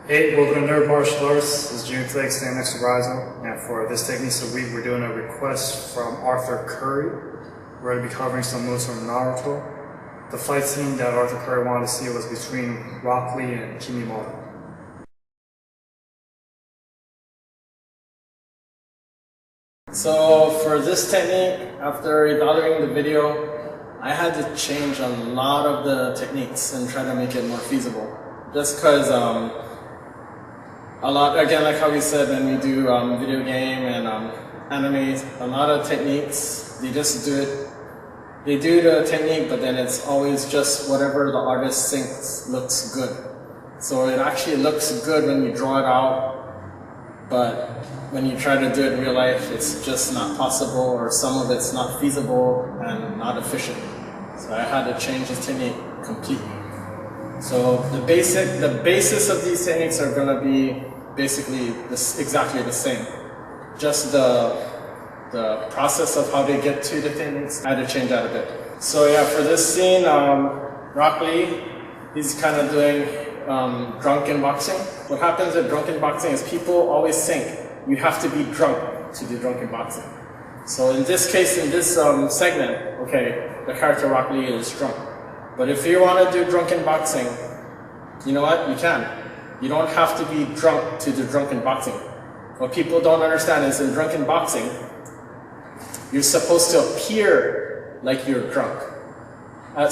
Hey, welcome to Nerd Martial Arts. This is June Flake standing next to Rizo. And for this Techniques of the Week, we're doing a request from Arthur Curry. We're going to be covering some moves from Naruto. The fight scene that Arthur Curry wanted to see was between Rock Lee and Kimimaro. So for this technique, after evaluating the video, I had to change a lot of the techniques and try to make it more feasible. Just because a lot, again, like how we said when we do video game and anime, a lot of techniques, they just do it. They do the technique, but then it's always just whatever the artist thinks looks good. So it actually looks good when you draw it out, but when you try to do it in real life, it's just not possible, or some of it's not feasible and not efficient. So I had to change the technique completely. So the basis of these techniques are going to be basically exactly the same. Just the process of how they get to the techniques, I had to change that a bit. So yeah, for this scene, Rock Lee, he's kind of doing drunken boxing. What happens at drunken boxing is people always think you have to be drunk to do drunken boxing. So in this case, in this segment, okay, the character Rock Lee is drunk. But if you want to do drunken boxing, you know what? You can. You don't have to be drunk to do drunken boxing. What people don't understand is in drunken boxing, you're supposed to appear like you're drunk,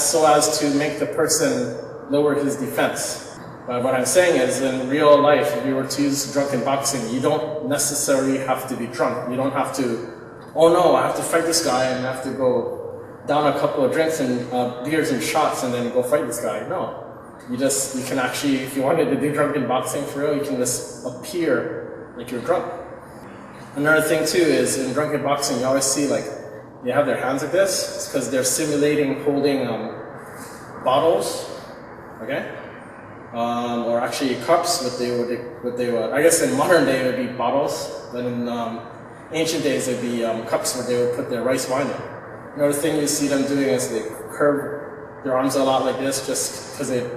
so as to make the person lower his defense. But what I'm saying is, in real life, if you were to use drunken boxing, you don't necessarily have to be drunk. You don't have to, oh no, I have to fight this guy and I have to go down a couple of drinks and beers and shots and then go fight this guy. No. You can actually, if you wanted to do drunken boxing for real, you can just appear like you're drunk. Another thing too is in drunken boxing, you always see like, they have their hands like this. It's because they're simulating holding bottles, okay? Or actually cups, what they would, I guess in modern day it would be bottles, but in ancient days it would be cups where they would put their rice wine in. Another thing you see them doing is they curve their arms a lot like this just because they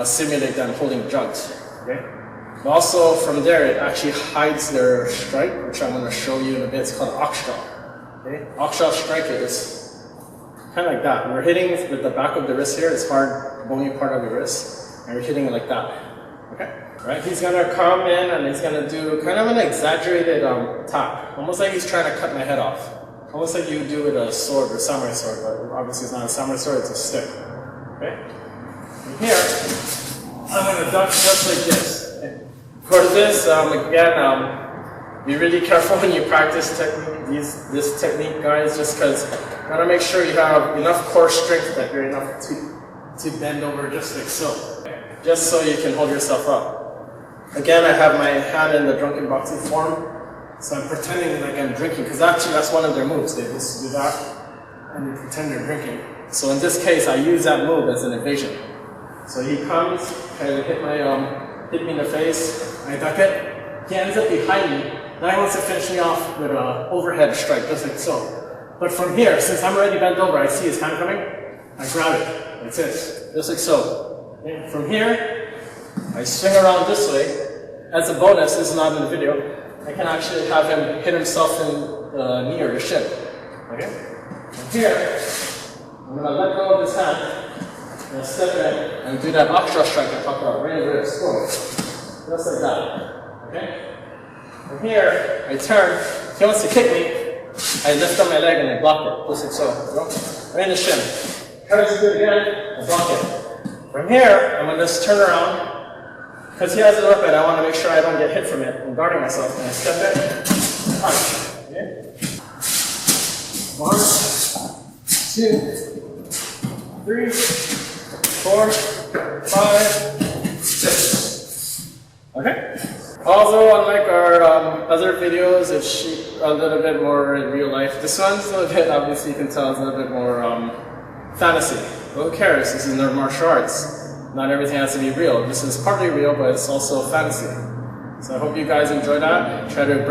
simulate them holding jugs, okay? But also from there it actually hides their strike, which I'm going to show you in a bit. It's called oxjaw, okay? Oxjaw strike is kind of like that. We're hitting with the back of the wrist here, it's hard, bony part of the wrist, and we're hitting it like that, okay? Right, he's going to come in and he's going to do kind of an exaggerated attack, almost like he's trying to cut my head off. Almost like you would do with a sword or samurai sword, but obviously it's not a samurai sword, it's a stick. Okay? From here, I'm going to duck just like this. Okay? For this, again, be really careful when you practice this technique, guys, just because you got to make sure you have enough core strength that you're enough to bend over just like so. Okay? Just so you can hold yourself up. Again, I have my hand in the drunken boxing form. So I'm pretending like I'm drinking, because actually that's one of their moves. They just do that and they pretend they're drinking. So in this case, I use that move as an evasion. So he comes, kind of hit me in the face, I duck it. He ends up behind me. Now he wants to finish me off with an overhead strike, just like so. But from here, since I'm already bent over, I see his hand coming, I grab it like this, just like so. And from here, I swing around this way. As a bonus, this is not in the video, I can actually have him hit himself in the knee or the shin. Okay? From here, I'm going to let go of his hand, and step in and do that oxjaw strike I talked about, right in the wrist. Just like that. Okay? From here, I turn. If he wants to kick me, I lift up my leg and I block it. Just like so. Right in the shin. Tries to do it again, I block it. From here, I'm going to just turn around. Because he has it up and I want to make sure I don't get hit from it. I'm guarding myself and I step in, punch. Okay? 1, 2, 3, 4, 5, 6. Okay? Although unlike our other videos, it's a little bit more in real life. This one's a little bit, obviously you can tell, it's a little bit more fantasy. But who cares? This is nerd martial arts. Not everything has to be real. This is partly real, but it's also fantasy. So I hope you guys enjoy that. I tried to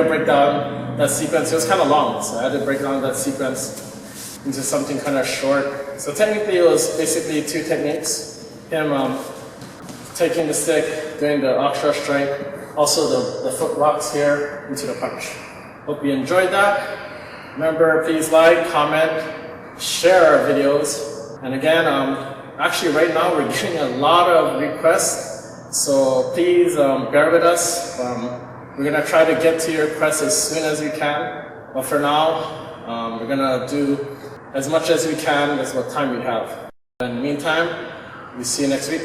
break down that sequence. It was kind of long, so I had to break down that sequence into something kind of short. So technically, it was basically two techniques. Him taking the stick, doing the extra strike, also the foot rocks here into the punch. Hope you enjoyed that. Remember, please like, comment, share our videos. And again, actually right now we're getting a lot of requests, so please bear with us. We're gonna try to get to your requests as soon as we can, but for now, we're gonna do as much as we can with what time we have. In the meantime, we see you next week.